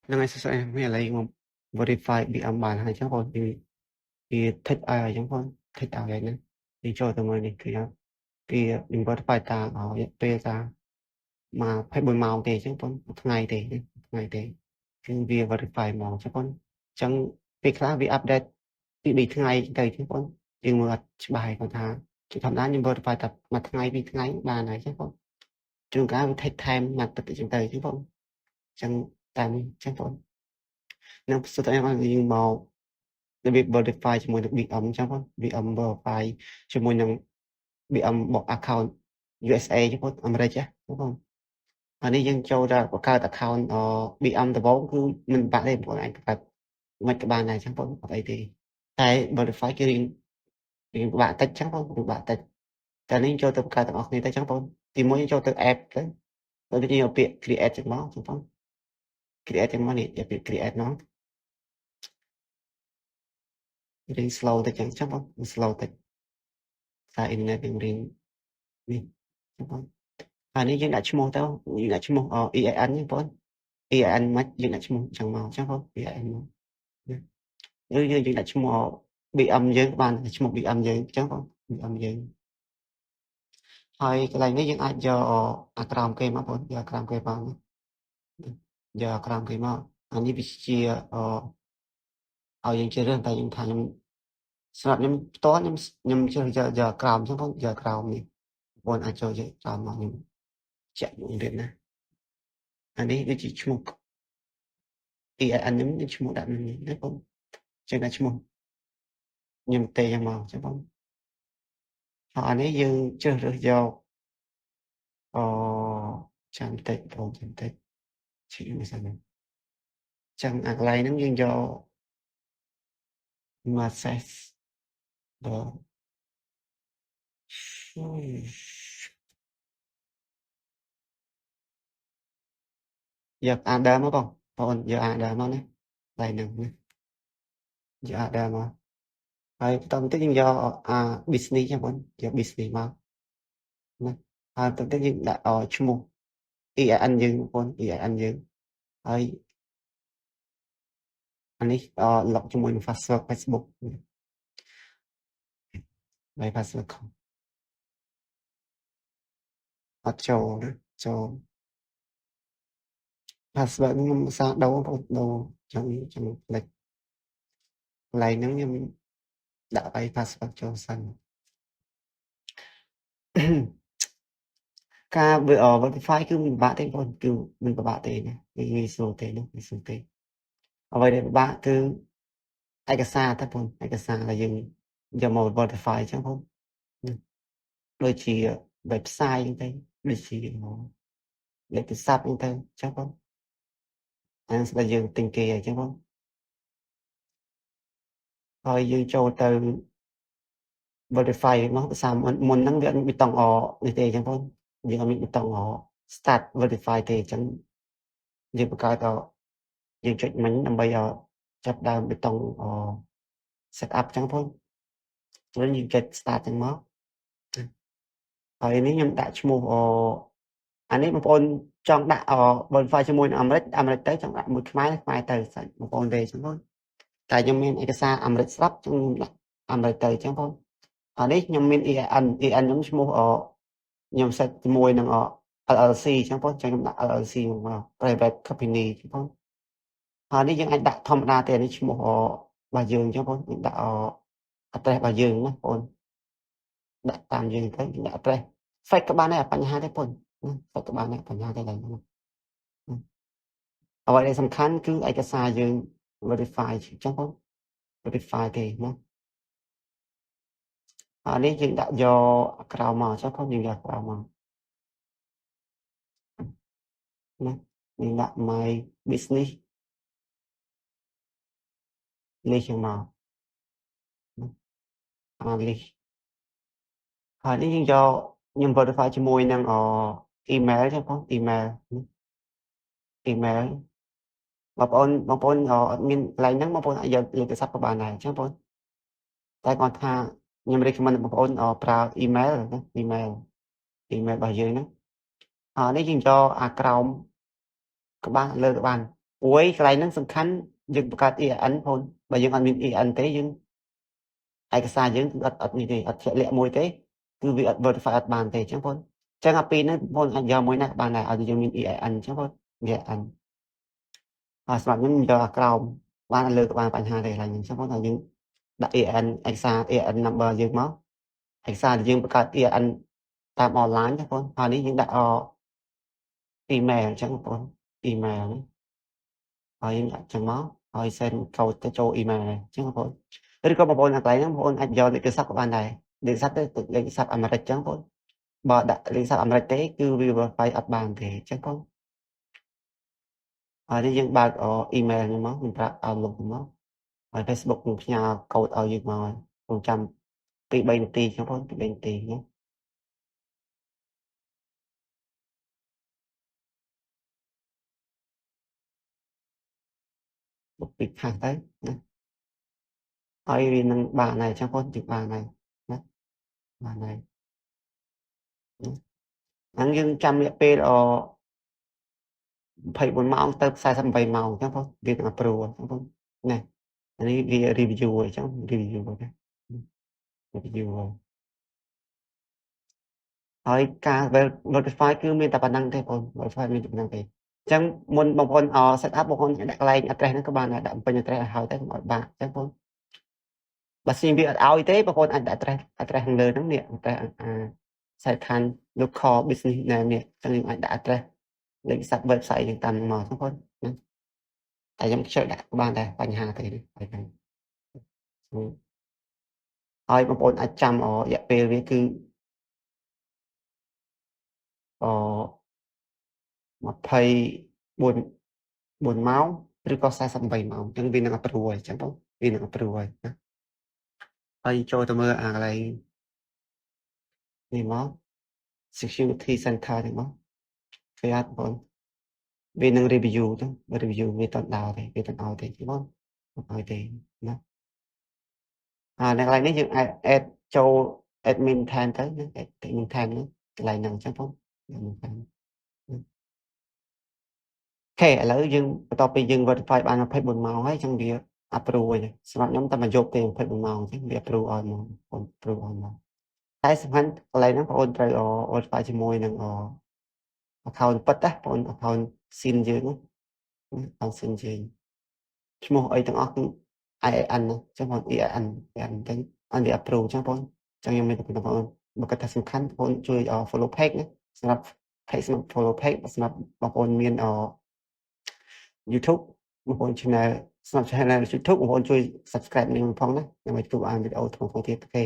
Năng ai sẽមានឥឡូវមក verify BM បានហើយចឹងបងវាថិតឲ្យចឹងបងថិតឲ្យហ្នឹងវាចូលទៅមើលនេះគឺវា verify តាមរយៈពេលតាមក24ម៉ោងទេចឹងបងថ្ងៃទេថ្ងៃទេគឺវា verify ហ្មងចឹងបងចឹងពេលខ្លះវា update ពី2ថ្ងៃទៅចឹងបងយើងមើលអត់ច្បាស់ហើយគាត់ថាជាធម្មតាខ្ញុំ verify តែមួយថ្ងៃពីរថ្ងៃបានហើយចឹងបងជួនកាលវា take time មួយទឹកចឹងទៅចឹងបងចឹងតាមនេះចឹងបងនឹងសុទ្ធតែយើងមករបៀប verify ជាមួយនឹង BM ចឹងបង BM verify ជាមួយនឹង BM បក account USA ចឹងបងអាមេរិកចឹងបងអានេះយើងចូលទៅបង្កើត account BM ដំបូងគឺមិនបាក់ទេបងអាចបង្កើតមិនក៏បានដែរចឹងបងអត់អីទេតែ verify គឺរៀងពិបាកតិចចឹងបងពិបាកតិចតែនេះចូលទៅបង្កើតទាំងអស់គ្នាទៅចឹងបងទីមួយចូលទៅ app ទៅទៅយើងយកពាក្យ create ចឹងមកចឹងបង create ចឹងមកនេះយកពាក្យ create មករៀង slow តិចចឹងបង slow តិចសារ internet រៀងនេះចឹងបងហើយនេះយើងដាក់ឈ្មោះទៅយើងដាក់ឈ្មោះEIN ហ្នឹងបង EIN មកយើងដាក់ឈ្មោះចឹងមកចឹងបង EIN មកយើងដាក់ឈ្មោះ BM យើងបានឈ្មោះ BM យើងចឹងបង BM យើងហើយកន្លែងនេះយើងអាចយកអាក្រោមគេមកបងយកអាក្រោមគេមកយកអាក្រោមគេមកអានេះវាជាឲ្យយើងជ្រើសរើសតែយើងថាខ្ញុំសម្រាប់ខ្ញុំផ្ទាល់ខ្ញុំជ្រើសយកក្រោមចឹងបងយកក្រោមនេះបងអាចចូលយកក្រោមមកខ្ញុំចាក់មួយទៀតណាអានេះវាជាឈ្មោះ EIN ខ្ញុំឈ្មោះដាក់នេះណាបងចឹងដាក់ឈ្មោះខ្ញុំទេយ៉ាងមកចឹងបងហើយអានេះយើងជ្រើសរើសយកចាំតិចបងចាំតិចជិះមិនសិនចឹងអាកន្លែងហ្នឹងយើងយកមក access ដល់យក order មកបងយក order មកណាកន្លែងហ្នឹងណាយក order មកហើយបន្តបន្តិចយើងយកbusiness ចឹងបងយក business មកណាហើយបន្តបន្តិចយើងដាក់ឈ្មោះ EIN យើងបង EIN យើងហើយអានេះlog ជាមួយនឹង password Facebook ហើយ password ខុសអត់ចូលណាចូល password ខ្ញុំឧស្សាហ៍ដូរបងដូរចឹងផ្លេចកន្លែងហ្នឹងខ្ញុំដាក់ឲ្យ password ចូលសិនការ verify គឺមិនពិបាកទេបងគឺមិនពិបាកទេណាគឺងាយស្រួលទេណាងាយស្រួលទេអ្វីដែលពិបាកគឺឯកសារតែបងឯកសារដែលយើងយកមក verify ចឹងបងដូចជា website ហ្នឹងទៅដូចជាលេខទូរស័ព្ទហ្នឹងទៅចឹងបងអានស្ដាយយើងទិញគេអញ្ចឹងបងហើយយើងចូលទៅ verify មកភាសាមុនហ្នឹងវាអត់មានប៊ីតុងនេះទេអញ្ចឹងបងយើងអត់មានប៊ីតុងstart verify ទេអញ្ចឹងយើងបង្កើតយើងចុចមិញដើម្បីចាប់ដើមប៊ីតុងset up អញ្ចឹងបងចូលយើង get start អញ្ចឹងមកហើយនេះខ្ញុំដាក់ឈ្មោះអានេះបងប្អូនចង់ដាក់verify ជាមួយនឹងអាមេរិកទៅចង់ដាក់មួយខ្មែរទៅសាច់បងប្អូនទេអញ្ចឹងបងតែខ្ញុំមានឯកសារអាមេរិកស្រាប់ខ្ញុំដាក់អាមេរិកទៅអញ្ចឹងបងអានេះខ្ញុំមាន EIN ខ្ញុំឈ្មោះខ្ញុំ set ជាមួយនឹងLLC អញ្ចឹងបងខ្ញុំដាក់ LLC មក private company អញ្ចឹងបងហើយនេះយើងអាចដាក់ធម្មតាទេនេះឈ្មោះរបស់យើងអញ្ចឹងបងដាក់address របស់យើងណាបងដាក់តាមយើងទៅដាក់ address fake ក៏បានដែរបញ្ហាទេបង fake ក៏បានដែរបញ្ហាទេឡើយណាអ្វីដែលសំខាន់គឺឯកសារយើង verify អញ្ចឹងបង verify ទេណាអានេះយើងដាក់យកក្រៅមកអញ្ចឹងផងយើងយកក្រៅមកណាយើងដាក់ my business លេខមកលេខហើយនេះយើងយកខ្ញុំ verify ជាមួយនឹងemail អញ្ចឹងផង email បងប្អូនអត់មានកន្លែងហ្នឹងបងប្អូនអាចយកលេខទូរស័ព្ទក៏បានដែរអញ្ចឹងបងតែគាត់ថាខ្ញុំ recommend បងប្អូនប្រើ email ណា email របស់យើងហ្នឹងនេះយើងយកអាក្រោមក្បាលលើក៏បាន អូយកន្លែងហ្នឹងសំខាន់យើងបង្កើត EIN បងប្អូនបើយើងអត់មាន EIN ទេយើងឯកសារយើងគឺអត់នេះទេអត់ជាក់លាក់មួយទេគឺវាអត់ verify អត់បានទេអញ្ចឹងបងប្អូនអញ្ចឹងអាពីរហ្នឹងបងប្អូនអាចយកមួយណាក៏បានដែរឲ្យយើងមាន EIN អញ្ចឹងបងប្អូន EIN ហើយសម្រាប់ខ្ញុំយកអាក្រោមបានលើក៏បានបញ្ហាទេកន្លែងហ្នឹងអញ្ចឹងបងប្អូនហើយយើងដាក់ EIN ឯកសារ EIN number យើងមកឯកសារដែលយើងបង្កើត EIN តាមអនឡាញណាបងប្អូនហើយនេះយើងដាក់email អញ្ចឹងបងប្អូន email ហ្នឹងហើយយើងដាក់អញ្ចឹងមកហើយ send code ទៅចូល email អញ្ចឹងបងប្អូនឬក៏បងប្អូនអាកន្លែងហ្នឹងបងប្អូនអាចយកលេខទូរស័ព្ទក៏បានដែរលេខទូរស័ព្ទទៅលេខទូរស័ព្ទអាមេរិកអញ្ចឹងបងប្អូនបើដាក់លេខទូរស័ព្ទអាមេរិកទេគឺវា verify អត់បានទេអញ្ចឹងបងហើយនេះយើងបើកemail ហ្នឹងមកយើងប្រាប់ Outlook ហ្នឹងមកហើយ Facebook នឹងផ្ញើ code ឲ្យយើងមកខ្ញុំចាំ2 3នាទីអញ្ចឹងបង2 3នាទីណាបុកពីខាងទៅណាហើយវានឹងបានហើយអញ្ចឹងបងជិះបានហើយណាបានហើយហ្នឹងយើងចាំរយៈពេល24ម៉ោងទៅ48ម៉ោងអញ្ចឹងបងវានឹង approve អញ្ចឹងបងណាអានេះវា review អញ្ចឹង review ណា review ហើយការ notify គឺមានតែប៉ុណ្្នឹងទេបង notify មានតែប៉ុណ្្នឹងទេអញ្ចឹងមុនបងប្អូនset up បងប្អូនដាក់កន្លែង address ហ្នឹងក៏បានដែរដាក់បំពេញ address ឲ្យហើយទៅកុំឲ្យបាក់អញ្ចឹងបងបើស៊ីវាអត់ឲ្យទេបងប្អូនអាចដាក់ address ខាងលើហ្នឹងនេះ address សាយឋាន local business name នេះអញ្ចឹងយើងអាចដាក់ address លេខទូរស័ព្ទ website យើងតាមមកហ្នឹងបងណាតែខ្ញុំខ្ជិលដាក់ក៏បានដែរបញ្ហាទេហើយហ្នឹងហើយបងប្អូនអាចចាំរយៈពេលវាគឺ24 4ម៉ោងឬក៏48ម៉ោងអញ្ចឹងវានឹង approve ហើយអញ្ចឹងបងវានឹង approve ហើយណាហើយចូលទៅមើលអាកន្លែងនេះមក security center នេះមកវាអត់បងវានឹង review ទៅ review វាតដល់ទេវាតឲ្យទេបងអត់ឲ្យទេណានៅកន្លែងនេះយើងអាច add ចូល admin ថែមទៅណា admin ថែមហ្នឹងកន្លែងហ្នឹងអញ្ចឹងបង admin ថែមអូខេឥឡូវយើងបន្ទាប់ពីយើង verify បាន24ម៉ោងហើយអញ្ចឹងវា approve ហើយសម្រាប់ខ្ញុំតែមួយយប់ទេ24ម៉ោងអញ្ចឹងវា approve ឲ្យមកបង approve ឲ្យមកតែសំខាន់កន្លែងហ្នឹងបងអូនត្រូវverify ជាមួយនឹងaccount ពិតណាបងអូន account SIM យើងណា account SIM យើងឈ្មោះអីទាំងអស់គឺ IAN ណាអញ្ចឹងបង EIN អញ្ចឹងអត់វា approve អញ្ចឹងបងអញ្ចឹងខ្ញុំមានតែបងប្អូនបើគាត់ថាសំខាន់បងប្អូនជួយfollow page ណាសម្រាប់ page សម្រាប់ follow page សម្រាប់បងប្អូនមានYouTube បងប្អូន channel សម្រាប់ channel YouTube បងប្អូនជួយ subscribe នឹងផងណាដើម្បីទទួលបានវីដេអូថ្មីៗទៀតអូខេ